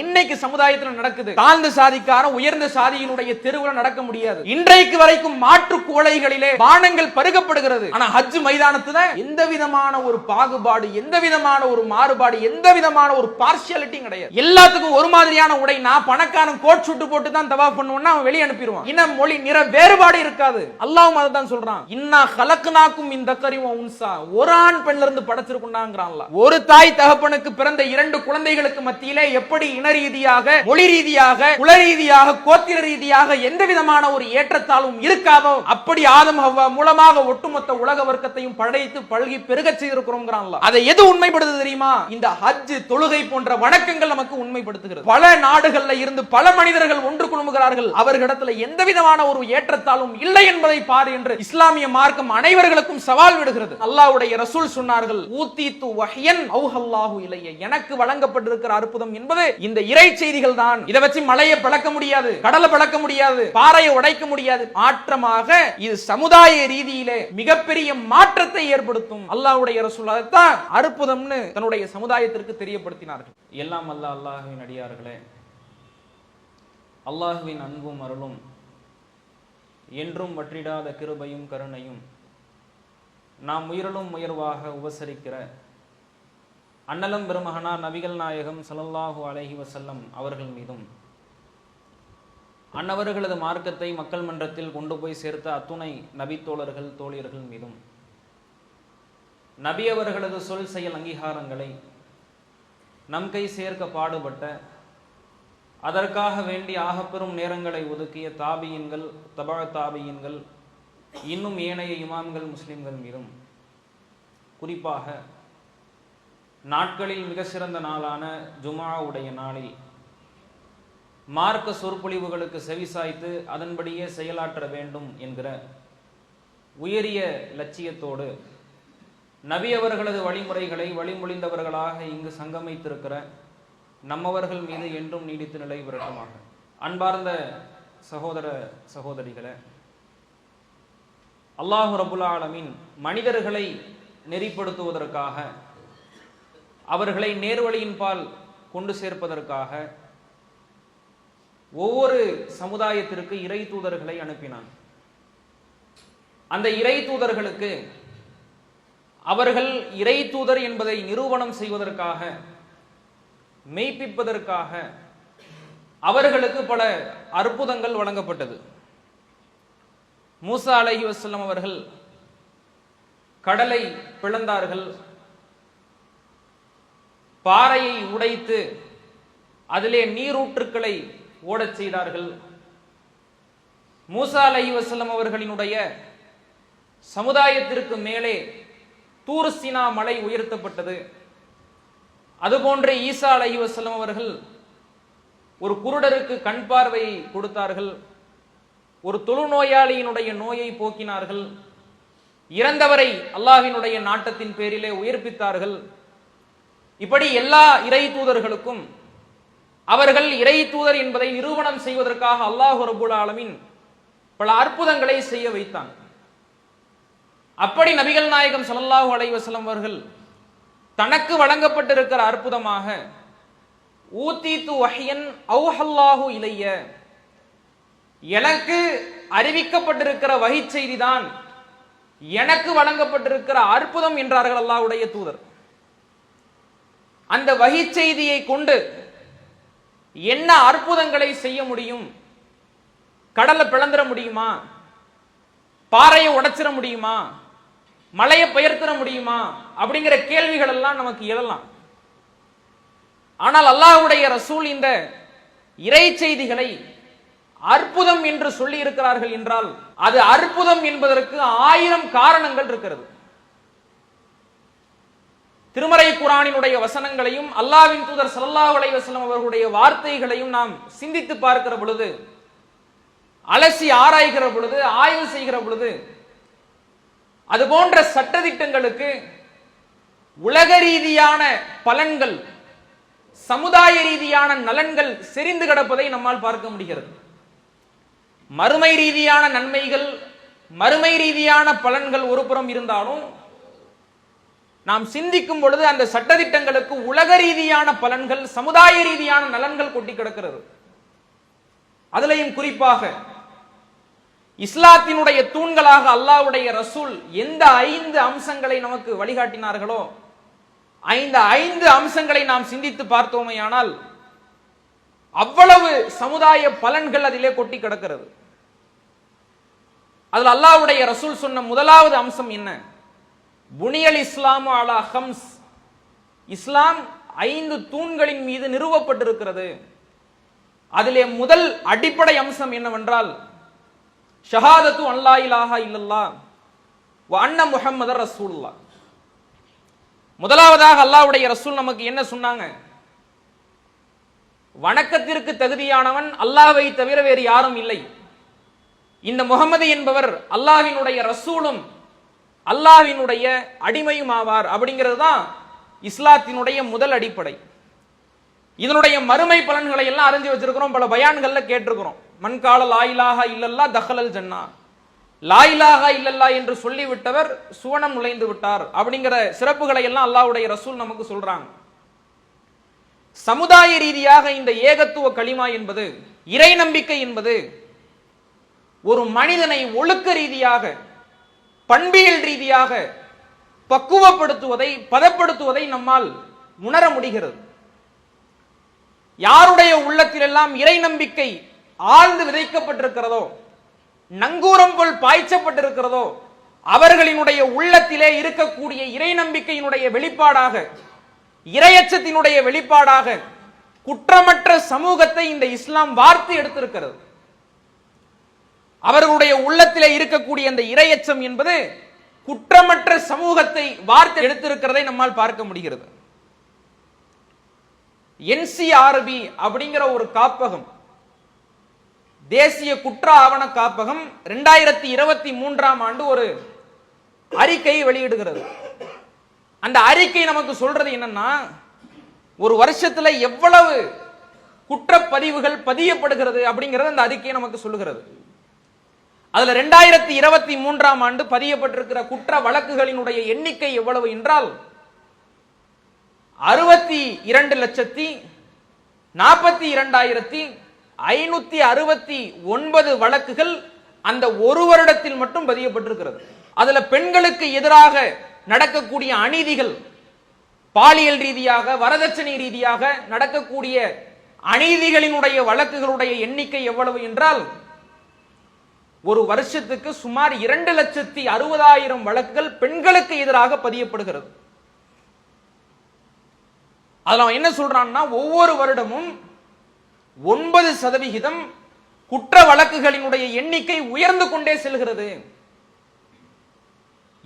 இன்னைக்கு சமுதாயத்தில் நடக்குது. தாழ்ந்த சாதிக்காரன் உயர்ந்த சாதியினுடைய தெருவில் நடக்க முடியாது. இன்றைக்கு வரைக்கும் மாற்று கோளைகளிலே பானங்கள் பருகப்படுகிறது. ஆனா ஹஜ் மைதானத்துல எந்த விதமான ஒரு பாகுபாடு, எந்த விதமான ஒரு மாறுபாடு, எந்த விதமான ஒரு பார்ஷியாலிட்டி கிடையாது. எல்லாத்துக்கும் ஒரு மாதிரியான உடை. நான் பணக்காரன் கோட் சுட்டு போட்டு தான் தவாஃப் பண்ணுவேன்னா அவன் வெளியே அனுப்பிடுவான். இனம் மொழி நிற வேறுபாடு இருக்காது. அல்லாஹ் அதான் சொல்றான். இன்னா கலக்குனாக்கும் இந்த கரிவ உன்சா, ஒரு ஆண் பெண்ல இருந்து படைச்சிருக்குண்டாங்கிறான். ஒரு தாய் தகப்பனுக்கு பிறந்த 2 குழந்தைகளுக்கு மத்தியிலே எப்படி இன ரீதியாக, மொழி ரீதியாக, குல ரீதியாக, கோத்திர ரீதியாக எந்த விதமான ஒரு ஏற்றத்தாலும் இருக்காதோ அப்படி ஆதம் ஹவ்வா மூலமாக ஒட்டுமொத்த உலக வர்க்கத்தையும் படைத்து பல்கி பெருகச் செய்திருக்கிறோம். அதை எது உண்மைப்படுது தெரியுமா? இந்த ஹஜ் தொழுகை போன்ற வணக்கங்கள் நமக்கு உண்மைப்படுத்துகிறது. பல நாடுகள்ல இருந்து பல மனிதர்கள் ஒன்று குழுமுகிறார்கள். அவர்களிடத்துல எந்த விதமான ஒரு ஏற்றத்தாலும் இல்லை என்பதை பாரு என்று இஸ்லாமிய மார்க்கம் அனைவர்களுக்கும் சவால் விடுகிறது. அல்லாஹ்வுடைய ரசூல் சொன்னார்கள், ஊதீது வஹ்யன் அவ்ஹல்லாஹு இலைய, எனக்கு வழங்கப்பட்டிருக்கிற அற்புதம் என்பது இந்த இறை செய்திகள் தான். இதை வச்சு மலையை பிளக்க முடியாது, கடலை பிளக்க முடியாது, பாறையை உடைக்க முடியாது. மாற்றமாக இது சமுதாய ரீதியிலே மிகப்பெரிய மாற்றத்தை ஏற்படுத்தும். அல்லாஹ்வுடைய ரசூல் அதைத்தான் அற்புதம்னு தன்னுடைய சமுதாயத்திற்கு தெரியப்படுத்தினார்கள். எல்லாம் அல்லாஹ்வின் அடியார்களே, அல்லாஹ்வின் அன்பும் அருளும் என்றும் வற்றிடாத கிருபையும் கருணையும் நாம் உயிரிலும் உயர்வாக உபசரிக்கிற அன்னலம் பெருமகனார் நபிகள் நாயகம் ஸல்லல்லாஹு அலைஹி வஸல்லம் அவர்கள் மீதும், அன்னவர்களது மார்க்கத்தை மக்கள் மன்றத்தில் கொண்டு போய் சேர்த்த அத்துணை நபித்தோழர்கள் தோழியர்கள் மீதும், நபி அவர்களது சொல் செயல் அங்கீகாரங்களை நம் கை சேர்க்க பாடுபட்ட, அதற்காக வேண்டி ஆகப்பெரும் நேரங்களை ஒதுக்கிய தாபியின்கள், தபா தாபியின்கள், இன்னும் ஏனைய இமாம்கள், முஸ்லிம்கள் மீதும், குறிப்பாக நாட்களில் மிக சிறந்த நாளான ஜுமாவுடைய நாளில் மார்க்க சொற்பொழிவுகளுக்கு செவிசாய்த்து அதன்படியே செயலாற்ற வேண்டும் என்கிற உயரிய லட்சியத்தோடு நபி அவர்களது வழிமுறைகளை வழிமொழிந்தவர்களாக இங்கு சங்கமித்திருக்கிற நம்மவர்கள் மீது என்றும் நீடித்து நிலை விரட்டமாக. அன்பார்ந்த சகோதர சகோதரிகளே, அல்லாஹு ரப்புல் ஆலமீன் மனிதர்களை நெறிப்படுத்துவதற்காக, அவர்களை நேர்வழியின் பால் கொண்டு சேர்ப்பதற்காக ஒவ்வொரு சமுதாயத்திற்கு இறை தூதர்களை அனுப்பினான். அந்த இறை தூதர்களுக்கு அவர்கள் இறை தூதர் என்பதை நிரூபணம் செய்வதற்காக, மெய்ப்பிப்பதற்காக அவர்களுக்கு பல அற்புதங்கள் வழங்கப்பட்டது. மூசா அலைஹி வஸல்லம் அவர்கள் கடலை பிளந்தார்கள், பாறையை உடைத்து அதிலே நீரூற்றுக்களை ஓடச் செய்தார்கள். மூசா அலைஹி வஸல்லம் அவர்களினுடைய சமுதாயத்திற்கு மேலே தூர் சீனா மலை உயர்த்தப்பட்டது. அதுபோன்று ஈசா அலைஹி வஸல்லம் அவர்கள் ஒரு குருடருக்கு கண் பார்வையை கொடுத்தார்கள், ஒரு தொழுநோயாளியினுடைய நோயை போக்கினார்கள், இறந்தவரை அல்லாஹ்வினுடைய நாட்டத்தின் பேரிலே உயிர்ப்பித்தார்கள். இப்படி எல்லா இறை தூதர்களுக்கும் அவர்கள் இறை தூதர் என்பதை நிரூபணம் செய்வதற்காக அல்லாஹ் ரப்புல் ஆலமீன் பல அற்புதங்களை செய்ய வைத்தான். அப்படி நபிகள் நாயகம் ஸல்லல்லாஹு அலைஹி வஸல்லம் அவர்கள் தனக்கு வழங்கப்பட்டிருக்கிற அற்புதமாக ஊதீது வஹ்யன் அவ்ஹல்லாஹு இலைய, எனக்கு அறிவிக்கப்பட்டிருக்கிற வஹி செய்திதான் எனக்கு வழங்கப்பட்டிருக்கிற அற்புதம் என்றார்கள் அல்லாஹ்வுடைய தூதர். அந்த வஹி செய்தியை கொண்டு என்ன அற்புதங்களை செய்ய முடியும்? கடலை பிளந்துட முடியுமா? பாறையை உடைச்சிட முடியுமா? மலையை பெயர்த்திட முடியுமா? அப்படிங்கிற கேள்விகள் எல்லாம் நமக்கு எழலாம். ஆனால் அல்லாஹ்வுடைய ரசூல் இந்த இறை செய்திகளை அற்புதம் என்று சொல்லி இருக்கிறார்கள் என்றால் அது அற்புதம் என்பதற்கு 1000 காரணங்கள் இருக்கிறது. திருமறை குர்ஆனினுடைய வசனங்களையும் அல்லாஹ்வின் தூதர் ஸல்லல்லாஹு அலைஹி வஸல்லம் அவர்களுடைய வார்த்தைகளையும் நாம் சிந்தித்து பார்க்கிற பொழுது, அலசி ஆராய்கிற பொழுது, ஆய்வு செய்கிற பொழுது, அது போன்ற சட்டதிட்டங்களுக்கு உலக ரீதியான பலன்கள், சமுதாய ரீதியான நலன்கள் செறிந்து கிடப்பதை நம்மால் பார்க்க முடிகிறது. மறுமை ரீதியான நன்மைகள், மறுமை ரீதியான பலன்கள் ஒருபுறம் இருந்தாலும் நாம் சிந்திக்கும் பொழுது அந்த சட்டதிட்டங்களுக்கு உலக ரீதியான பலன்கள், சமுதாய ரீதியான நலன்கள் கொட்டி கிடக்கிறது. அதிலையும் குறிப்பாக இஸ்லாத்தினுடைய தூண்களாக அல்லாஹ்வுடைய ரசூல் எந்த 5 அம்சங்களை நமக்கு வழிகாட்டினார்களோ, 5 அம்சங்களை நாம் சிந்தித்து பார்த்தோமேயானால் அவ்வளவு சமுதாய பலன்கள் அதிலே கொட்டி கிடக்கிறது. அதில் அல்லாஹ்வுடைய ரசூல் சொன்ன முதலாவது அம்சம் என்ன? புனியல் இஸ்லாமு அலா ஹம்ஸ். இஸ்லாம் 5 தூண்களின் மீது நிறுவப்பட்டிருக்கிறது. அதிலே முதல் அடிப்படை அம்சம் என்னவென்றால் ஷஹாதத்து அல்லா இலாஹா இல்லல்லாஹ் வ அன்ன முஹம்மதர் ரசூலுல்லாஹ். முதலாவதாக அல்லாஹ்வுடைய ரசூல் நமக்கு என்ன சொன்னாங்க? வணக்கத்திற்கு தகுதியானவன் அல்லாஹ்வை தவிர வேறு யாரும் இல்லை. இந்த முஹம்மது என்பவர் அல்லாஹ்வினுடைய ரசூலும் அல்லாஹ்வினுடைய அடிமையும் ஆவார். அப்படிங்கிறது தான் இஸ்லாத்தினுடைய முதல் அடிப்படை. இதனுடைய மறுமை பலன்களை எல்லாம் அறிஞ்சு வச்சிருக்கிறோம், பல பயான்கள்ல கேட்டிருக்கிறோம். மன்கால லா இலாஹா இல்லல்லா தஹலல் ஜன்னா. லா இலாஹா இல்லல்லா என்று சொல்லிவிட்டவர் சுவனம் நுழைந்து விட்டார் அப்படிங்கிற சிறப்புகளை எல்லாம் அல்லாஹ்வுடைய ரசூல் நமக்கு சொல்றாங்க. சமுதாய ரீதியாக இந்த ஏகத்துவ களிமா என்பது, இறை நம்பிக்கை என்பது ஒரு மனிதனை ஒழுக்க ரீதியாக, பண்பியல் ரீதியாக பக்குவப்படுத்துவதை, பதப்படுத்துவதை நம்மால் உணர முடிகிறது. யாருடைய உள்ளத்தில் எல்லாம் இறை நம்பிக்கை ஆழ்ந்து விதைக்கப்பட்டிருக்கிறதோ, நங்கூரம் போல் பாய்ச்சப்பட்டிருக்கிறதோ, அவர்களினுடைய உள்ளத்திலே இருக்கக்கூடிய இறை நம்பிக்கையினுடைய வெளிப்பாடாக, இறையச்சத்தினுடைய வெளிப்பாடாக குற்றமற்ற சமூகத்தை இந்த இஸ்லாம் வார்த்து எடுத்திருக்கிறது. அவர்களுடைய உள்ளத்திலே இருக்கக்கூடிய அந்த இறையச்சம் என்பது குற்றமற்ற சமூகத்தை வார்த்து எடுத்திருக்கிறதை நம்மால் பார்க்க முடிகிறது. NCRB அப்படிங்கிற ஒரு காப்பகம், தேசிய குற்ற ஆவண காப்பகம் 2023ஆம் ஆண்டு ஒரு அறிக்கையை வெளியிடுகிறது. அந்த அறிக்கை நமக்கு சொல்றது என்னன்னா, ஒரு வருஷத்துல எவ்வளவு குற்றப்பதிவுகள் பதியப்படுகிறது அப்படிங்கிறது அந்த அறிக்கை நமக்கு சொல்லுகிறது. அதுல 2023ஆம் ஆண்டு பதியப்பட்டிருக்கிற குற்ற வழக்குகளினுடைய எண்ணிக்கை எவ்வளவு என்றால் 62,42,569 வழக்குகள் அந்த ஒரு வருடத்தில் மட்டும் பதியப்பட்டிருக்கிறது. அதுல பெண்களுக்கு எதிராக நடக்கக்கூடிய அநீதிகள், பாலியல் ரீதியாக, வரதட்சணை ரீதியாக நடக்கக்கூடிய அநீதிகளினுடைய வழக்குகளுடைய எண்ணிக்கை எவ்வளவு என்றால் ஒரு வருஷத்துக்கு சுமார் 2,60,000 வழக்குகள் பெண்களுக்கு எதிராக பதியப்படுகிறது. அதுல அவன் என்ன சொல்றான்னா, ஒவ்வொரு வருடமும் 9% குற்ற வழக்குகளினுடைய எண்ணிக்கை உயர்ந்து கொண்டே செல்கிறது.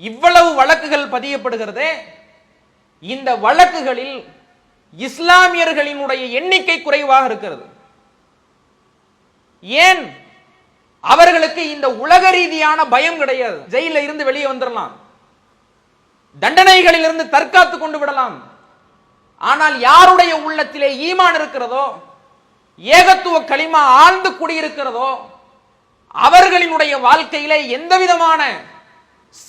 இவ்வளவு வழக்குகள் பதியப்படுகிறதே, இந்த வழக்குகளில் இஸ்லாமியர்களினுடைய எண்ணிக்கை குறைவாக இருக்கிறது. ஏன்? அவர்களுக்கு இந்த உலக ரீதியான பயம் கிடையாது. ஜெயில இருந்து வெளியே வந்துடலாம், தண்டனைகளில் இருந்து தற்காத்து கொண்டு விடலாம். ஆனால் யாருடைய உள்ளத்திலே ஈமான் இருக்கிறதோ, ஏகத்துவ களிமா ஆழ்ந்து குடியிருக்கிறதோ, அவர்களினுடைய வாழ்க்கையிலே எந்த விதமான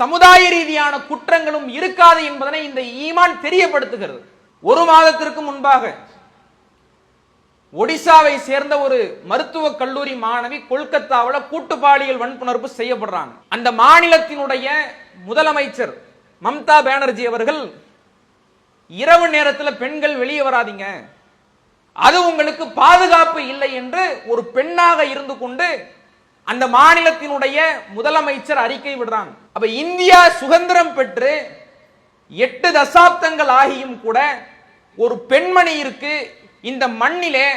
சமுதாய ரீதியான குற்றங்களும் இருக்காது என்பதனை இந்த ஈமான் தெரியப்படுத்துகிறது. ஒரு மாதத்திற்கு முன்பாக ஒடிசாவை சேர்ந்த ஒரு மருத்துவ கல்லூரி மாணவி கொல்கத்தாவில் கூட்டு பாலியல் வன்புணர்வு செய்யப்படுறாங்க. அந்த மாநிலத்தினுடைய முதலமைச்சர் மம்தா பானர்ஜி அவர்கள், இரவு நேரத்தில் பெண்கள் வெளியே வராதீங்க, அது உங்களுக்கு பாதுகாப்பு இல்லை என்று ஒரு பெண்ணாக இருந்து கொண்டு அந்த மாநிலத்தினுடைய முதலமைச்சர் அறிக்கை விடுறாங்க. அப்ப இந்தியா சுதந்திரம் பெற்று 8 தசாப்தங்கள் ஆகியும் கூட ஒரு பெண்மணியிற்கு இந்த மண்ணிலே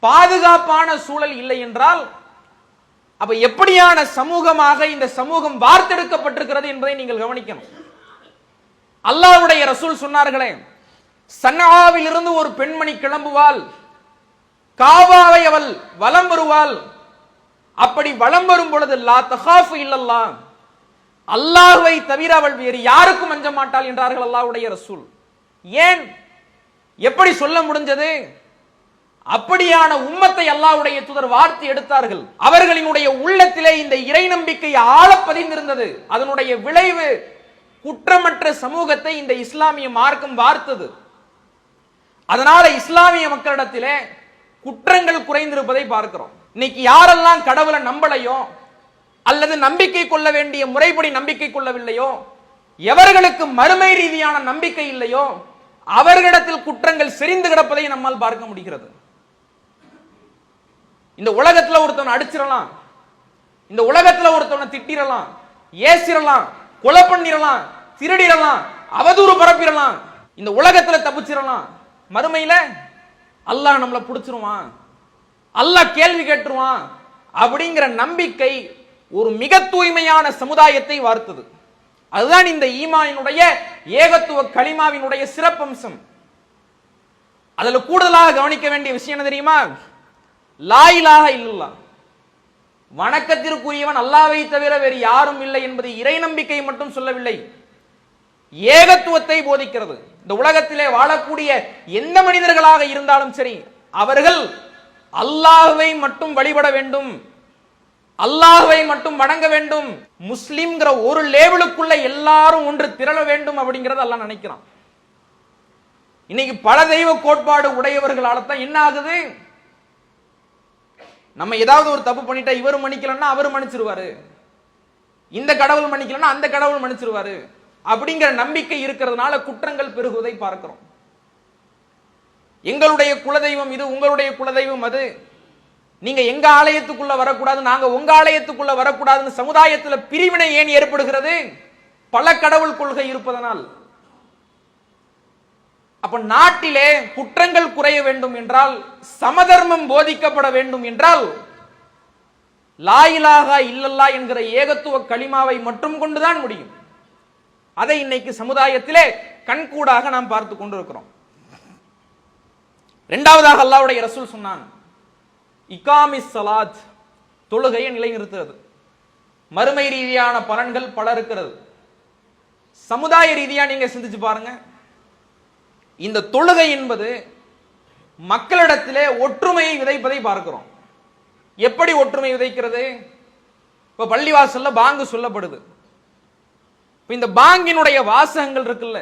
பாதுகாப்பான சூழல் இல்லை என்றால் அப்ப எப்படியான சமூகமாக இந்த சமூகம் வார்த்தெடுக்கப்பட்டிருக்கிறது என்பதை நீங்கள் கவனிக்கணும். அல்லாஹ்வுடைய ரசூல் சொன்னார்களே, சன்ஆவில் இருந்து ஒரு பெண்மணி கிளம்புவாள், காபாவை அவள் வலம் வருவாள், அப்படி வலம் வரும் பொழுது லா தகாஃபு இல்லல்லாஹ், அல்லாஹ்வை தவிர அவள் வேறு யாருக்கும் அஞ்ச மாட்டாள் என்றார்கள் அல்லாஹ்வுடைய ரசூல். ஏன்? எப்படி சொல்ல முடிஞ்சது? அப்படியான உம்மத்தை அல்லாஹ்வுடைய தூதர் வார்த்தை எடுத்தார்கள். அவர்களினுடைய உள்ளத்திலே இந்த இறை நம்பிக்கை ஆழ பதிந்திருந்தது. அதனுடைய விளைவு குற்றமற்ற சமூகத்தை இந்த இஸ்லாமிய மார்க்கம் வார்த்தது. அதனால இஸ்லாமிய மக்களிடத்திலே குற்றங்கள் குறைந்திருப்பதை பார்க்கிறோம். இன்னைக்கு யாரெல்லாம் கடவுளை நம்பலையோ அல்லது நம்பிக்கை கொள்ள வேண்டிய முறைப்படி நம்பிக்கை கொள்ளவில்லையோ, எவர்களுக்கு மறுமை ரீதியான நம்பிக்கை இல்லையோ, அவர்களிடத்தில் குற்றங்கள் செறிந்து கிடப்பதை நம்மால் பார்க்க முடிகிறது. இந்த உலகத்துல ஒருத்தவனை அடிச்சிடலாம், இந்த உலகத்துல ஒருத்தவனை திட்டிரலாம், ஏசிரலாம், கொலை பண்ணிரலாம், திருடிரலாம், அவதூறு பரப்பிடலாம், இந்த உலகத்துல தப்பிச்சிடலாம். மறுமையில அல்லாஹ் நம்மளை பிடிச்சிருவான், அல்லாஹ் கேள்வி கேட்டுருவான் அப்படிங்கிற நம்பிக்கை ஒரு மிக தூய்மையான சமுதாயத்தை வார்த்தது. அதுதான் இந்த ஈமானினுடைய ஏகத்துவ கலிமாவினுடைய சிறப்பம்சம். அதுல கூடுதலாக கவனிக்க வேண்டிய விஷயம் என்ன தெரியுமா? லா இலாஹ இல்லல்லாஹ், வணக்கத்திற்குரியவன் அல்லாஹ்வை தவிர வேறு யாரும் இல்லை என்பது இறை நம்பிக்கை மட்டும் சொல்லவில்லை, ஏகத்துவத்தை போதிக்கிறது. இந்த உலகத்திலே வாழக்கூடிய எந்த மனிதர்களாக இருந்தாலும் சரி, அவர்கள் அல்லாஹ்வை மட்டும் வழிபட வேண்டும், அல்லாஹ்வை மட்டும் வணங்க வேண்டும், முஸ்லிம்ங்கிற ஒரு லேபிளுக்குள்ள எல்லாரும் ஒன்று திரள வேண்டும் அப்படிங்கறத அல்லாஹ் நினைக்கிறான். இன்னைக்கு பல தெய்வ கோட்பாடு உடையவர்களால தான் என்ன ஆகுது? நம்ம ஏதாவது ஒரு தப்பு பண்ணிட்டா இவர் மன்னிக்கலன்னா அவர் மன்னிச்சிருவாரு, இந்த கடவுள் மன்னிக்கலன்னா அந்த கடவுள் மன்னிச்சிருவாரு அப்படிங்கிற நம்பிக்கை இருக்கிறதுனால குற்றங்கள் பெருகுவதை பார்க்கிறோம். எங்களுடைய குலதெய்வம் இது, உங்களுடைய குலதெய்வம் அது, நீங்க எங்க ஆலயத்துக்குள்ள வரக்கூடாது, நாங்க உங்க ஆலயத்துக்குள்ள வரக்கூடாதுன்னு சமுதாயத்துல பிரிவினை ஏன் ஏற்படுகிறது? பல கடவுள் கொள்கை இருப்பதனால். அப்ப நாட்டிலே குற்றங்கள் குறைய வேண்டும் என்றால், சமதர்மம் போதிக்கப்பட வேண்டும் என்றால், லா இலாஹா இல்லல்லாஹ் என்கிற ஏகத்துவ கலிமாவை மட்டும் கொண்டுதான் முடியும். அதை இன்னைக்கு சமுதாயத்திலே கண்கூடாக நாம் பார்த்து கொண்டிருக்கிறோம். இரண்டாவதாக அல்லாஹ்வுடைய ரசூல் சொன்னான், இகாமிஸ் ஸலாத், தொழுகையை நிலைநிறுத்துறது. மறுமை ரீதியான பலன்கள் பல இருக்கிறது. சமுதாய ரீதியா நீங்க சிந்திச்சு பாருங்க. இந்த தொழுகை என்பது மக்களிடத்திலே ஒற்றுமையை விதைப்பதை பார்க்கிறோம். எப்படி ஒற்றுமை விதைக்கிறது? இப்ப பள்ளிவாசல்ல பாங்கு சொல்லப்படுது. இந்த பாங்கினுடைய வாசகங்கள் இருக்குல்ல,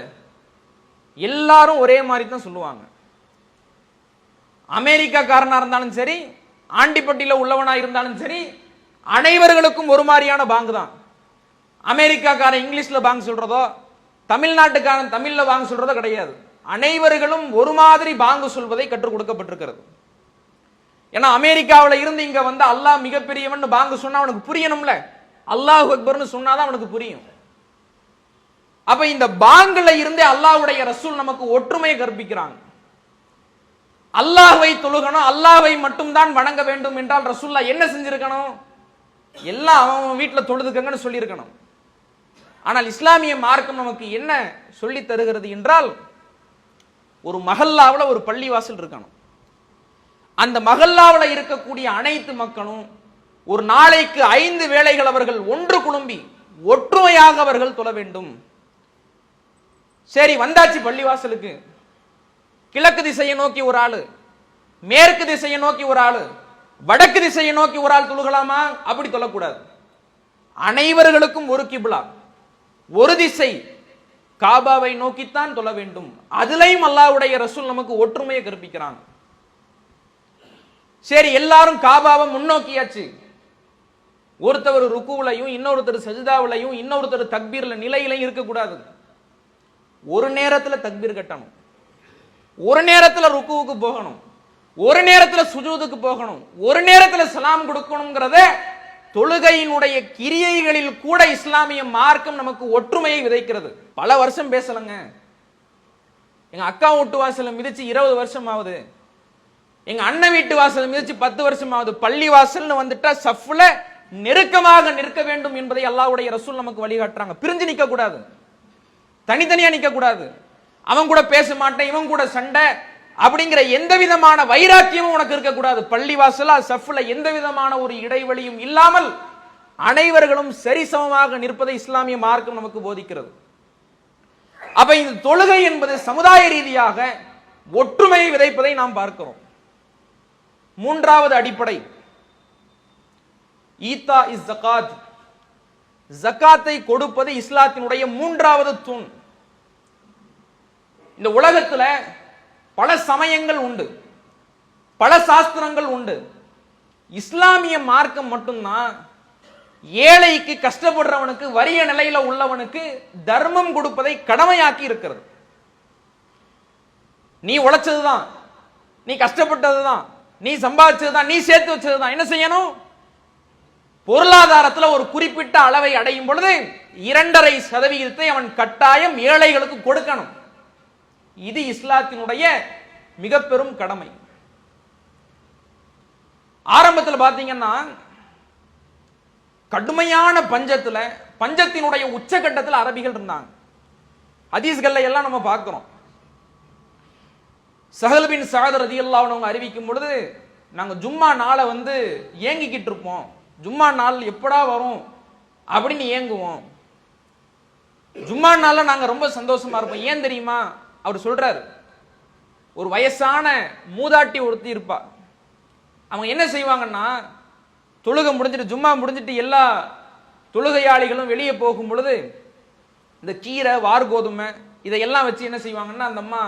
எல்லாரும் ஒரே மாதிரி தான் சொல்லுவாங்க. அமெரிக்காக்காரனா இருந்தாலும் சரி, ஆண்டிப்பட்டியில உள்ளவனா இருந்தாலும் சரி, அனைவர்களுக்கும் ஒரு மாதிரியான பாங்கு தான். அமெரிக்காக்காரன் இங்கிலீஷ்ல பாங்கு சொல்றதோ, தமிழ்நாட்டுக்காரன் தமிழ்ல பாங்கு சொல்றதோ கிடையாது. அனைவர்களும் ஒரு மாதிரி பாங்கு சொல்வதை கற்றுக் கொடுக்கப்பட்டிருக்கிறது. ஏன்னா அமெரிக்காவில் இருந்து இங்க வந்து அல்லாஹ் மிகப்பெரியவன் பாங்கு சொன்னா அவனுக்கு புரியணும்ல, அல்லாஹ் அக்பர்னு சொன்னாதான் அவனுக்கு புரியும். அப்ப இந்த பாங்குல இருந்தே அல்லாஹ்வுடைய ரசூல் நமக்கு ஒற்றுமையை கற்பிக்கிறாங்க. அல்லாஹ்வை தொழுகணும், அல்லாஹ்வை மட்டும் தான் வணங்க வேண்டும் என்றால் ரசூலுல்லாஹ் என்ன செஞ்சிருக்கணும்? எல்லாம் அவன் வீட்டுல தொழுதுக்கங்கன்னு சொல்லியிருக்கணும். ஆனால் இஸ்லாமிய மார்க்கம் நமக்கு என்ன சொல்லி தருகிறது என்றால், ஒரு மஹல்லாவில் ஒரு பள்ளிவாசல் இருக்கணும். அந்த மஹல்லாவில் இருக்கக்கூடிய அனைத்து மக்களும் ஒரு நாளைக்கு 5 வேளைகள் அவர்கள் ஒன்று குழும்பி ஒற்றுமையாக அவர்கள் தொழ வேண்டும். சரி, வந்தாச்சு பள்ளிவாசலுக்கு. கிழக்கு திசையை நோக்கி ஒரு ஆளு, மேற்கு திசையை நோக்கி ஒரு ஆளு, வடக்கு திசையை நோக்கி ஒரு ஆள் தொழுகலாமா? அப்படி தொழக்கூடாது. அனைவர்களுக்கும் ஒரு கிப்லா, ஒரு திசை, காபாவை நோக்கித்தான் தொழ வேண்டும். அதுலயும் அல்லாஹ்வுடைய ரசூல் நமக்கு ஒற்றுமையை கற்பிக்கிறாங்க. சரி, எல்லாரும் காபாவை முன்னோக்கியாச்சு. ஒருத்தர் ருக்குவுலையும் இன்னொருத்தர் சஜிதாவுலையும் இன்னொருத்தர் தக்பீர்ல நிலையிலையும் இருக்கக்கூடாது. ஒரு நேரத்துல தக்பீர் கட்டணும், ஒரு நேரத்துல ருக்குவுக்கு போகணும், ஒரு நேரத்துல சுஜூதுக்கு போகணும், ஒரு நேரத்துல சலாம் கொடுக்கணும்ங்கிறத தொழுகையினுடைய கிரியைகளில் கூட இஸ்லாமிய மார்க்கம் நமக்கு ஒற்றுமையை விதைக்கிறது. பல வருஷம் பேசலங்க. எங்க அக்கா வீட்டு வாசல மிதிச்சு 20 வருஷம் ஆகுது, எங்க அண்ணன் வீட்டு வாசல மிதிச்சு 10 வருஷம் ஆகுது. பள்ளி வாசல்னு வந்துட்டா சஃப்ல நெருக்கமாக நிற்க வேண்டும் என்பதை அல்லாஹ்வுடைய ரசூல் நமக்கு வழிகாட்டுறாங்க. பிரிஞ்சு நிக்க கூடாது, தனித்தனியா நிக்க கூடாது. அவன் கூட பேச மாட்டேன், இவன் கூட சண்டை அப்படிங்கிற எந்த விதமான வைராக்கியமும் உனக்கு இருக்கக்கூடாது. பள்ளிவாசலா சஃப்ல எந்த விதமான ஒரு இடைவெளியும் இல்லாமல் அனைவர்களும் சரிசமமாக நிற்பதை இஸ்லாமிய மார்க்கம் நமக்கு போதிக்கிறது. அப்ப இந்த தொழுகை என்பது சமுதாய ரீதியாக ஒற்றுமையை விதைப்பதை நாம் பார்க்கிறோம். மூன்றாவது அடிப்படை ஈத்தா இஸ் ஜகாத், ஜக்காத்தை கொடுப்பது இஸ்லாத்தினுடைய மூன்றாவது தூண். இந்த உலகத்துல பல சமயங்கள் உண்டு, பல சாஸ்திரங்கள் உண்டு. இஸ்லாமிய மார்க்கம் மட்டும்தான் ஏழைக்கு, கஷ்டப்படுறவனுக்கு, வறிய நிலையில உள்ளவனுக்கு தர்மம் கொடுப்பதை கடமையாக்கி இருக்கிறது. நீ உழைச்சதுதான், நீ கஷ்டப்பட்டதுதான், நீ சம்பாதிச்சதுதான், நீ சேர்த்து வச்சதுதான். என்ன செய்யணும்? பொருளாதாரத்தில் ஒரு குறிப்பிட்ட அளவை அடையும் பொழுது 2.5% அவன் கட்டாயம் ஏழைகளுக்கு கொடுக்கணும். இது இஸ்லாத்தினுடைய மிக பெரும் கடமை. ஆரம்பத்தில் பாத்தீங்கன்னா கடுமையான பஞ்சத்தினுடைய உச்சகட்டத்தில் அரபிகள் இருந்தாங்க. ஹதீஸ்கள்ல எல்லாம் நம்ம பார்க்கிறோம். சஹல் பின் சஅத் ரலியல்லாஹு அன்ஹு அறிவிக்கும் பொழுது, நாங்க ஜும்மா நாளை ஏங்கிக்கிட்டு இருப்போம், ஜும்மா நாள் எப்படா வரும் அப்படின்னு ஏங்குவோம். ஜும்மா நாள்ல நாங்க ரொம்ப சந்தோஷமா இருப்போம். ஏன் தெரியுமா? அவர் சொல்றாரு, ஒரு வயசான மூதாட்டி ஒருத்தி இருப்பா. அவங்க என்ன செய்வாங்கன்னா, தொழுகை முடிஞ்சிட்டு, ஜும்மா முடிஞ்சிட்டு எல்லா தொழுகையாளிகளும் வெளியே போகும் பொழுது இந்த கீரை, வார்கோதுமை இதையெல்லாம் வச்சு என்ன செய்வாங்கன்னா, அந்த அம்மா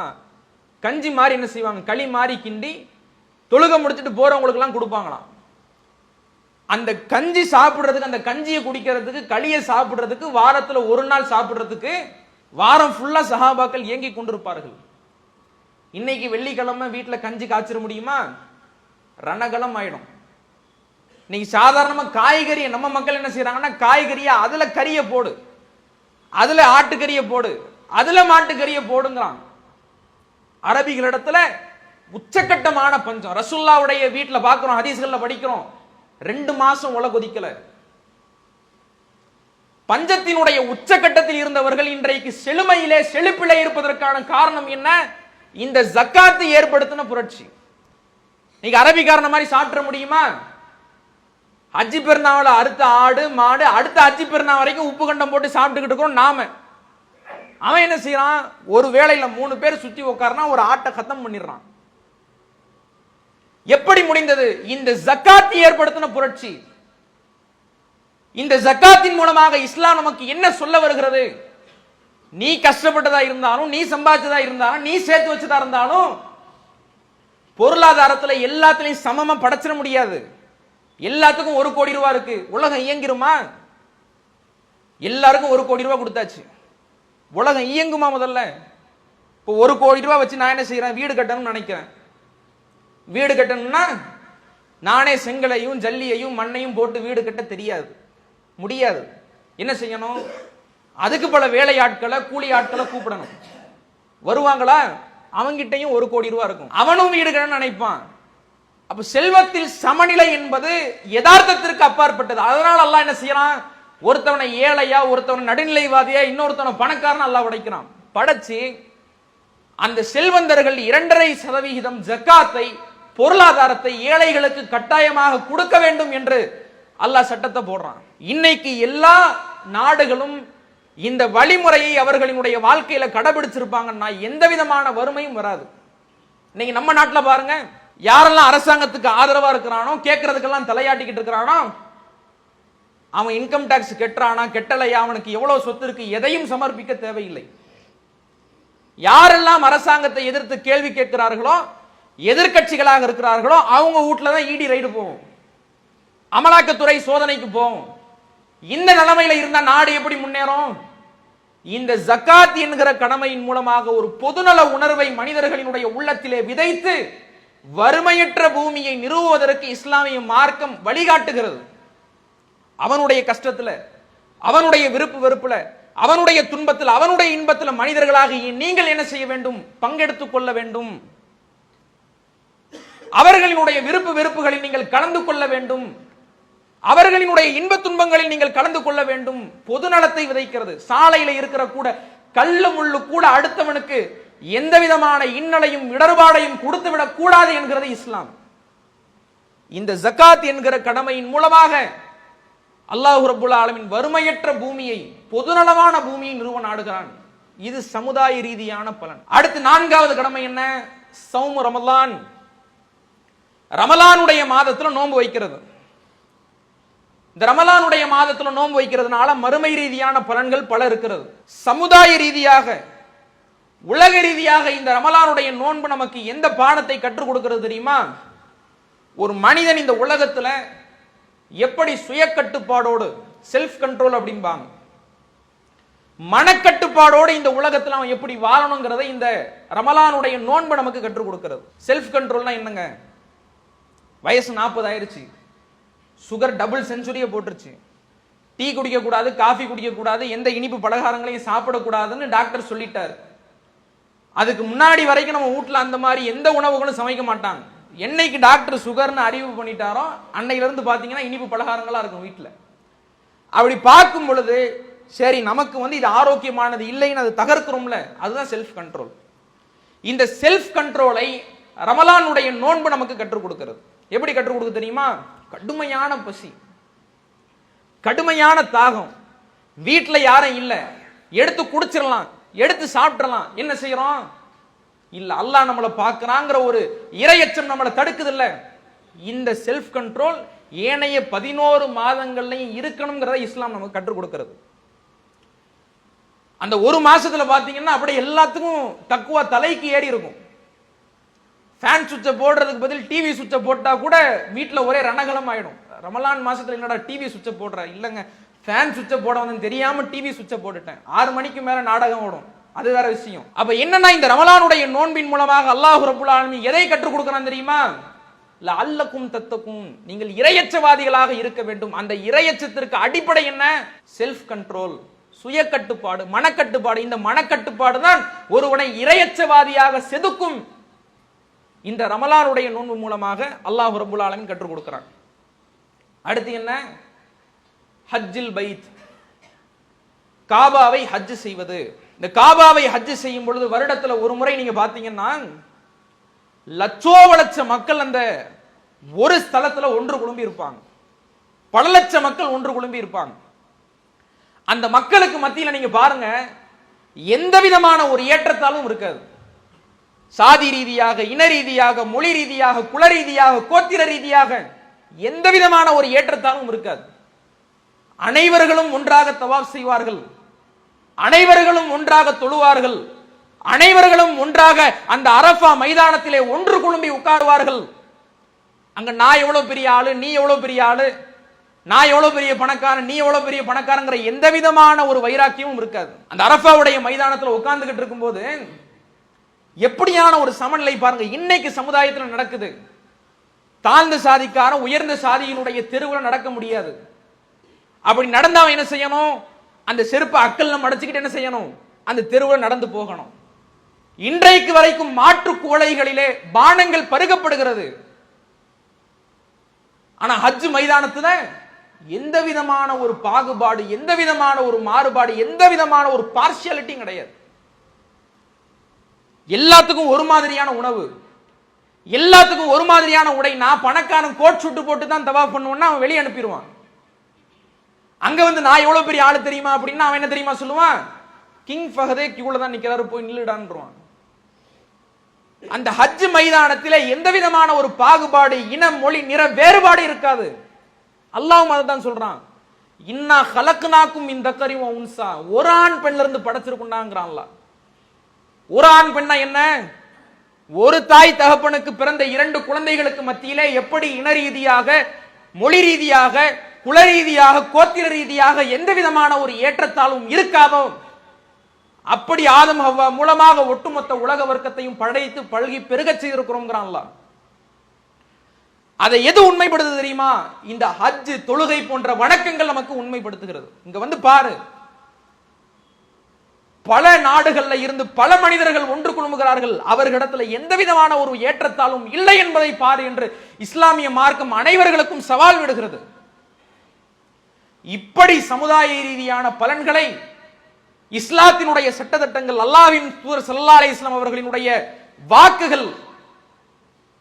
கஞ்சி மாதிரி என்ன செய்வாங்க, களி மாதிரி கிண்டி தொழுகை முடிச்சுட்டு போறவங்களுக்கு எல்லாம் கொடுப்பாங்களாம். அந்த கஞ்சி சாப்பிடுறதுக்கு, அந்த கஞ்சியை குடிக்கிறதுக்கு, களியை சாப்பிடுறதுக்கு, வாரத்துல ஒரு நாள் சாப்பிடுறதுக்கு வாரம் ஃபுல்லா சஹாபாக்கள் ஏங்கி கொண்டிருப்பார்கள். இன்னைக்கு வெள்ளிக்கிழமை வீட்டுல கஞ்சி காய்ச்சிட முடியுமா? ரணகலம் ஆயிடும். இன்னைக்கு சாதாரணமா காய்கறியை நம்ம மக்கள் என்ன செய்யறாங்கன்னா, காய்கறியா அதுல கறியை போடு, அதுல ஆட்டுக்கறியை போடு, அதுல மாட்டுக்கறியை போடுங்கிறான். அரபிகளிடத்துல உச்சக்கட்டமான பஞ்சம். ரசூலுல்லாஹ்வுடைய வீட்டுல பாக்குறோம், ஹதீஸ்கள்ல படிக்கிறோம், 2 மாசம் உல கொதிக்கல. பஞ்சத்தினுடைய உச்சக்கட்டத்தில் இருந்தவர்கள் இன்றைக்கு செழுமையிலே, செழிப்பிலே இருப்பதற்கான காரணம் என்ன? இந்த ஜக்காத்து ஏற்படுத்தின புரட்சி. நீங்க அரபிக்காரன மாதிரி சாப்பிட முடியுமா? ஹஜ்ஜி பெருநாள அறுத்த ஆடு மாடு அடுத்த ஹஜ்ஜி பெருநா வரைக்கும் உப்பு கண்டம் போட்டு சாப்பிட்டுக்கிட்டு இருக்கோம் நாம. அவன் என்ன செய்யறான்? ஒரு வேளையில 3 பேர் சுத்தி உட்கார்னா ஒரு ஆட்டை கத்தம் பண்ணிடுறான். எப்படி முடிந்தது? இந்த ஜக்காத் ஏற்படுத்தின புரட்சி. இந்த ஜக்காத்தின் மூலமாக இஸ்லாம் நமக்கு என்ன சொல்ல வருகிறது? நீ கஷ்டப்பட்டதா இருந்தாலும், நீ சம்பாதிச்சதா இருந்தாலும், நீ சேர்த்து வச்சதா இருந்தாலும், பொருளாதாரத்துல எல்லாத்துலயும் சமமா படைச்சிட முடியாது. எல்லாத்துக்கும் 1 கோடி ரூபாய் இருக்கு, உலகம் இயங்கிருமா? எல்லாருக்கும் 1 கோடி ரூபாய் கொடுத்தாச்சு, உலகம் இயங்குமா? முதல்ல இப்போ 1 கோடி ரூபாய் வச்சு நான் என்ன செய்யறேன்? வீடு கட்டணும்னு நினைக்கிறேன். வீடு கட்டணும்னா நானே செங்கலையும் ஜல்லியையும் மண்ணையும் போட்டு வீடு கட்ட தெரியாது, முடியாது. என்ன செய்யணும்? அதுக்கு பல வேலையாட்களை, கூலி ஆட்களை கூப்பிடணும். வருவாங்களா? அவங்கிட்டையும் 1 கோடி ரூபாய் இருக்கும், அவனும் வீடு கட்டணும்னு நினைப்பான். அப்ப செல்வத்தில் சமநிலை என்பது யதார்த்தத்திற்கு அப்பாற்பட்டது. அதனால அல்லாஹ் என்ன செய்யறான்? ஒருத்தவனை ஏழையா, ஒருத்தவனை நடுநிலைவாதியா, இன்னொருத்தவனை பணக்காரன் அல்லாஹ் படைக்கிறான். படைச்சு அந்த செல்வந்தர்கள் 2.5% ஜக்காத்தை, பொருளாதாரத்தை ஏழைகளுக்கு கட்டாயமாக கொடுக்க வேண்டும் என்று அல்லாஹ் சட்டத்தை போடுறான். இன்னைக்கு எல்லா நாடுகளும் இந்த வழிமுறையை அவர்களினுடைய வாழ்க்கையில கடைபிடிச்சிருப்பாங்கன்னா எந்த விதமான வறுமையும் வராது. இன்னைக்கு நம்ம நாட்டுல பாருங்க, யாரெல்லாம் அரசாங்கத்துக்கு ஆதரவா இருக்கிறானோ, கேட்கறதுக்கெல்லாம் தலையாட்டிக்கிட்டு இருக்கிறானோ, அவன் இன்கம் டாக்ஸ் கெட்டுறானா கெட்டலையா, அவனுக்கு எவ்வளவு சொத்து இருக்கு, எதையும் சமர்ப்பிக்க தேவையில்லை. யாரெல்லாம் அரசாங்கத்தை எதிர்த்து கேள்வி கேட்கிறார்களோ, எதிர்கட்சிகளாக இருக்கிறார்களோ, அவங்க வீட்டுல தான் இடி ரைடு போகும், அமலாக்கத்துறை சோதனைக்கு போகும். இந்த நிலைமையில இருந்தா நாடு எப்படி முன்னேறும்? இந்த ஜக்காத் என்கிற கடமையின் மூலமாக ஒரு பொதுநல உணர்வை மனிதர்களினுடைய உள்ளத்திலே விதைத்து வறுமையற்ற பூமியை நிறுவுவதற்கு இஸ்லாமிய மார்க்கம் வழிகாட்டுகிறது. அவனுடைய கஷ்டத்துல, அவனுடைய விருப்பு வெறுப்புல, அவனுடைய துன்பத்தில், அவனுடைய இன்பத்தில் மனிதர்களாக நீங்கள் என்ன செய்ய வேண்டும்? பங்கெடுத்துக் கொள்ள வேண்டும். அவர்களினுடைய விருப்பு வெறுப்புகளில் நீங்கள் கலந்து கொள்ள வேண்டும். அவர்களினுடைய இன்ப துன்பங்களில் நீங்கள் கலந்து கொள்ள வேண்டும். பொது நலத்தை விதைக்கிறது. சாலையில இருக்கிற கூட கல்லு முள்ளு கூட அடுத்தவனுக்கு எந்த விதமான இன்னலையும் இடர்பாடையும் கொடுத்து விடக் கூடாது என்கிறது இஸ்லாம். இந்த ஜக்காத் என்கிற கடமையின் மூலமாக அல்லாஹ் ரப்புல் ஆலமீன் வறுமையற்ற பூமியை, பொதுநலமான பூமியை நிறுவ நாடுகிறான். இது சமுதாய ரீதியான பலன். அடுத்து 4வது கடமை என்ன? சௌமு ரமலான். ரமலானுடைய மாதத்துல நோன்பு வைக்கிறது. இந்த ரமலானுடைய மாதத்துல நோன்பு வைக்கிறதுனால மறுமை ரீதியான பலன்கள் பல இருக்கிறது. சமுதாய ரீதியாக, உலக ரீதியாக இந்த ரமலானுடைய நோன்பு நமக்கு எந்த பாடத்தை கற்றுக் கொடுக்கிறது தெரியுமா? ஒரு மனிதன் இந்த உலகத்துல எப்படி சுய கட்டுப்பாடோடு, செல்ஃப் கண்ட்ரோல் அப்படிம்பாங்க, மனக்கட்டுப்பாடோடு இந்த உலகத்தில் அவன் எப்படி வாழணுங்கிறத இந்த ரமலானுடைய நோன்பு நமக்கு கற்றுக் கொடுக்கிறது. செல்ஃப் கண்ட்ரோல்னா என்னங்க? வயசு 40 ஆயிருச்சு, சுகர் டபுள் செஞ்சுரியை போட்டுருச்சு, டீ குடிக்க கூடாது, காஃபி குடிக்க கூடாது, எந்த இனிப்பு பலகாரங்களையும் சாப்பிடக்கூடாதுன்னு டாக்டர் சொல்லிட்டார். அதுக்கு முன்னாடி வரைக்கும் நம்ம வீட்டில் அந்த மாதிரி எந்த உணவுகளும் சமைக்க மாட்டாங்க. என்னைக்கு டாக்டர் சுகர்னு அறிவு பண்ணிட்டாரோ அன்னையில இருந்து பாத்தீங்கன்னா இனிப்பு பலகாரங்களா இருக்கும் வீட்டில். அப்படி பார்க்கும் பொழுது சரி நமக்கு இது ஆரோக்கியமானது இல்லைன்னு அது தகர்க்கிறோம்ல, அதுதான் செல்ஃப் கண்ட்ரோல். இந்த செல்ஃப் கண்ட்ரோலை ரமலானுடைய நோன்பு நமக்கு கற்றுக் கொடுக்கிறது. எப்படி கற்றுக் கொடுக்க தெரியுமா? கடுமையான பசி, கடுமையான தாகம், வீட்டில் யாரும் இல்லை, எடுத்து குடிச்சிடலாம், எடுத்து சாப்பிடலாம், என்ன செய்யறோம்? இல்ல, அல்லாஹ் நம்மளை பார்க்கறாங்கிற ஒரு இரையச்சம் நம்மளை தடுக்குது இல்ல. இந்த செல்ஃப் கண்ட்ரோல் ஏனைய 11 மாதங்கள்லையும் இருக்கணும்ங்கிறத இஸ்லாம் நமக்கு கற்றுக் கொடுக்கிறது. அந்த ஒரு மாசத்துல பாத்தீங்கன்னா அப்படியே எல்லாத்துக்கும் தக்குவா தலைக்கு ஏறி இருக்கும். ஃபேன் சுவிட்சை போடுறதுக்கு பதில் டிவி சுவிட்சை போட்டா கூட வீட்டில் ஒரே ரணகலம் ஆயிடும். ரமலான் மாசத்துல என்னடா டிவி சுவிட்சை போடுற? இல்லங்க, ஃபேன் சுவிட்சை போட வந்து தெரியாம டிவி சுவிட்சை போட்டுட்டேன். 6 மணிக்கு மேல நாடகம் ஓடும், அது வேற விஷயம். அப்ப என்னன்னா இந்த ரமலானுடைய நோன்பின் மூலமாக அல்லாஹ் ரப்புல் ஆலமீன் எதை கற்றுக் கொடுக்கிறான் தெரியுமா? லஅல்லக்கும் தத்தக்கும், நீங்கள் இறையச்சவாதிகளாக இருக்க வேண்டும். அந்த இறையச்சத்திற்கு அடிப்படை என்ன? செல்ஃப் கண்ட்ரோல், சுய கட்டுப்பாடு, மனக்கட்டுப்பாடு. இந்த மனக்கட்டுப்பாடு தான் ஒருவனை இறையச்சவாதியாக செதுக்கும். இந்த ரமலானுடைய நோன்பு மூலமாக அல்லாஹ் ரப்புல் ஆலமீன் கற்றுக் கொடுக்கிறான். அடுத்து என்ன? ஹஜ்ஜில் பைத், காபாவை ஹஜ் செய்வது. இந்த காபாவை ஹஜ் செய்யும் பொழுது வருடத்துல ஒரு முறை நீங்க பாத்தீங்கன்னா லட்சோப லட்ச மக்கள் அந்த ஒரு ஸ்தலத்துல ஒன்று குழும்பி இருப்பாங்க. பல லட்ச மக்கள் ஒன்று குழும்பி இருப்பாங்க. அந்த மக்களுக்கு மத்தியில் நீங்க பாருங்க, எந்த விதமான ஒரு ஏற்றத்தாலும் இருக்காது. சாதி ரீதியாக, இன ரீதியாக, மொழி ரீதியாக, குல ரீதியாக, கோத்திர ரீதியாக எந்த விதமான ஒரு ஏற்றத்தாலும் இருக்காது. அனைவர்களும் ஒன்றாக தவாப் செய்வார்கள், அனைவர்களும் ஒன்றாக தொழுவார்கள், அனைவர்களும் ஒன்றாக அந்த அரஃபா மைதானத்திலே ஒன்று குழும்பி உட்காருவார்கள். அங்க நான் எவ்வளவு பெரிய ஆளு, நீ எவ்வளவு பெரிய ஆளு, நான் எவ்வளவு பெரிய பணக்காரன், நீ எவ்வளவு பெரிய பணக்காரங்கிற எந்த விதமான ஒரு வைராக்கியமும் இருக்காது. அந்த அரஃபாவுடைய மைதானத்தில் உட்கார்ந்துகிட்டு இருக்கும் போது எப்படியான ஒரு சமநிலை பாருங்க. இன்னைக்கு சமுதாயத்தில் நடக்குது. தாழ்ந்த சாதிக்காரன் உயர்ந்த சாதியினுடைய தெருவில் நடக்க முடியாது. அப்படி நடந்தா என்ன செய்யணும்? அந்த செருப்பை அக்கல்ல மடைச்சுக்கிட்டு என்ன செய்யணும்? அந்த தெருவில் நடந்து போகணும். இன்றைக்கு வரைக்கும் மாற்று கோளைகளிலே பானங்கள் பருகப்படுகிறது. ஆனா ஹஜ் மைதானத்துல எந்த விதமான ஒரு பாகுபாடு, எந்த விதமான ஒரு மாறுபாடு, எந்த விதமான ஒரு பார்ஷியாலிட்டி கிடையாது. எல்லாத்துக்கும் ஒரு மாதிரியான உணவு, எல்லாத்துக்கும் ஒரு மாதிரியான உடை. நான் பணக்காரன் கோட் சுட்டு போட்டு தான் தவாப் பண்ணுவேன்னா அவன் வெளியே அனுப்பிடுவான். அங்க நான் எவ்வளவு பெரிய ஆளு தெரியுமா அப்படின்னா அவன் என்ன தெரியுமா சொல்லுவான்? கிங் ஃபஹதே கியூல தான் நிக்கிறாரு, போய் நில்லுடான்றான். அந்த ஹஜ் மைதானத்திலே எந்த விதமான ஒரு பாகுபாடு, இனம், மொழி, நிற வேறுபாடு இருக்காது. அல்லாஹ்வும் அதான் சொல்றான், இன்னா ஹலக்னாக்கும் மின் தக்கரி வ உன்சா, ஒரு ஆண் பெண்ல இருந்து படைச்சிருக்குண்டாங்கறான் அல்லாஹ். ஒரு ஆண் பெண்ணா என்ன? ஒரு தாய் தகப்பனுக்கு பிறந்த 2 குழந்தைகளுக்கு மத்தியிலே எப்படி இன ரீதியாக, மொழி ரீதியாக, குல ரீதியாக, கோத்திர ரீதியாக எந்த விதமான ஒரு ஏற்றத்தாலும் இருக்காதோ அப்படி ஆதம் ஹவ்வா மூலமாக ஒட்டுமொத்த உலக வர்க்கத்தையும் படைத்து பழகி பெருக செய்திருக்கிறோம் அல்லாஹ். அதை எது உண்மைப்படுது தெரியுமா? இந்த ஹஜ், தொழுகை போன்ற வணக்கங்கள் நமக்கு உண்மைப்படுத்துகிறது. இங்க பாரு, பல நாடுகள்ல இருந்து பல மனிதர்கள் ஒன்று குழுமுகிறார்கள். அவர்களிடத்துல எந்த விதமான ஒரு ஏற்றத்தாலும் இல்லை என்பதை பாரு என்று இஸ்லாமிய மார்க்கம் அனைவர்களுக்கும் சவால் விடுகிறது. இப்படி சமுதாய ரீதியான பலன்களை இஸ்லாத்தினுடைய சட்டத்திட்டங்கள், அல்லாஹ்வின் தூதர் ஸல்லல்லாஹு அலைஹி வஸல்லம் அவர்களினுடைய வாக்குகள்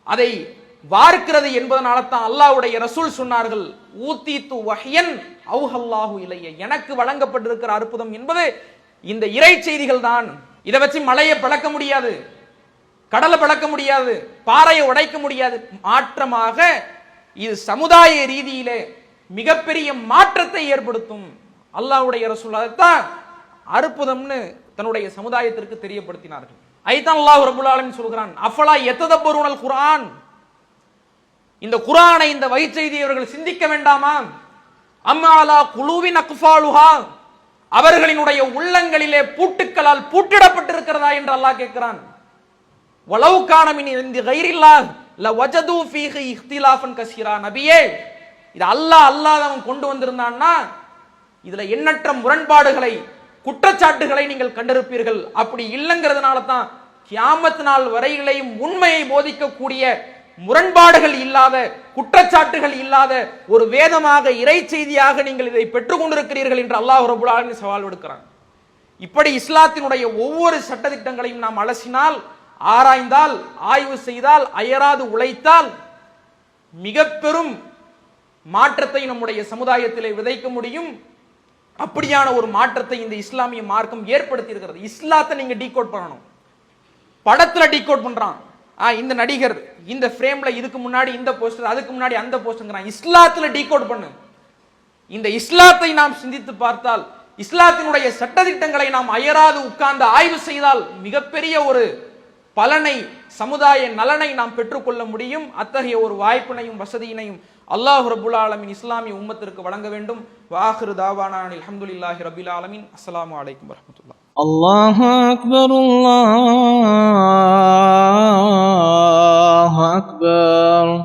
அதை வார்க்கிறது என்பதனால தான் அல்லாஹ்வுடைய ரசூல் சொன்னார்கள், ஊதீது வஹ்யன் அவ்ஹல்லாஹு இலைய, எனக்கு வழங்கப்பட்டிருக்கிற அற்புதம் என்பது இந்த இறை செய்திகள் தான். இதை வச்சு மலையை பிளக்க முடியாது, கடலை பிளக்க முடியாது, பாறையை உடைக்க முடியாது. மாற்றமாக இது சமுதாய ரீதியிலே மிகப்பெரிய மாற்றத்தை ஏற்படுத்தும். அல்லாஹ்வுடைய ரசூல் அதைத்தான் அற்புதம்னு தன்னுடைய சமுதாயத்திற்கு தெரியப்படுத்தினார்கள். ஐதான் அல்லாஹ் ரப்பல் ஆலமீன் சொல்கிறான், அஃபலா யததப்பருனல் குர்ஆன், இந்த குர்ஆனை, இந்த வழிச்செய்தியை அவர்கள் சிந்திக்க வேண்டாமா? அம்மா அலா குலூபின் அக்ஃபாலுஹா, அவர்களினுடைய உள்ளங்களிலே பூட்டுக்களால் பூட்டிடப்பட்டிருக்கிறதா என்று அல்லாஹ் கேட்கிறான். வலவ் கான மின் இந்தி கைரில்லாஹ் லவஜது ஃபீஹி இக்திலாஃபன் கஸீரா, நபியே இது அல்லாஹ்வன் கொண்டு வந்திருந்தான்னா இதுல எண்ணற்ற முரண்பாடுகளை, குற்றச்சாட்டுகளை நீங்கள் கண்டிருப்பீர்கள். அப்படி இல்லைங்கிறதுனால தான் கியாமத் நாள் வரையிலையும் உண்மையை போதிக்கக்கூடிய, முரண்பாடுகள் இல்லாத, குற்றச்சாட்டுகள் இல்லாத ஒரு வேதமாக, இறை செய்தியாக நீங்கள் இதை பெற்றுக் கொண்டிருக்கிறீர்கள் என்று அல்லாஹ் ரப்பல் ஆலமீன் சவால் விடுக்கிறான். இப்படி இஸ்லாத்தினுடைய ஒவ்வொரு சட்டதிட்டங்களையும் நாம் அலசினால், ஆராய்ந்தால், ஆய்வு செய்தால், அயராது உழைத்தால் மிக பெரும் மாற்றத்தை நம்முடைய சமுதாயத்திலே விதைக்க முடியும். அப்படியான ஒரு மாற்றத்தை இந்த இஸ்லாமிய மார்க்கம் ஏற்படுத்தி இருக்கிறது. இஸ்லாத்தை நீங்க டீகோட் பண்ணணும். படத்துல டீகோட் பண்றான், இந்த நடிகர் இந்த ஃப்ரேம்ல இதுக்கு முன்னாடி இந்த போஸ்டர், அதுக்கு முன்னாடி அந்த போஸ்டர்ங்கறான். இஸ்லாத்துல டீகோட் பண்ணு. இந்த இஸ்லாத்தை நாம் சிந்தித்து பார்த்தால், இஸ்லாத்தினுடைய சட்டதிட்டங்களை நாம் அயராது உட்கார்ந்து ஆய்வு செய்தால் மிகப்பெரிய ஒரு பலனை, சமுதாய நலனை நாம் பெற்றுக்கொள்ள முடியும். அத்தகைய ஒரு வாய்ப்பினையும் வசதியினையும் அல்லாஹ் ரப்புல் ஆலமீன் இஸ்லாமிய உம்மத்திற்கு வழங்க வேண்டும். வாஹிரு தாவானா அல்ஹம்துலில்லாஹி ரப்பில் ஆலமீன். அஸ்ஸலாமு அலைக்கும் வரஹ்மத்துல்லாஹ். அல்லாஹு அக்பர், அல்லாஹு அக்பர்.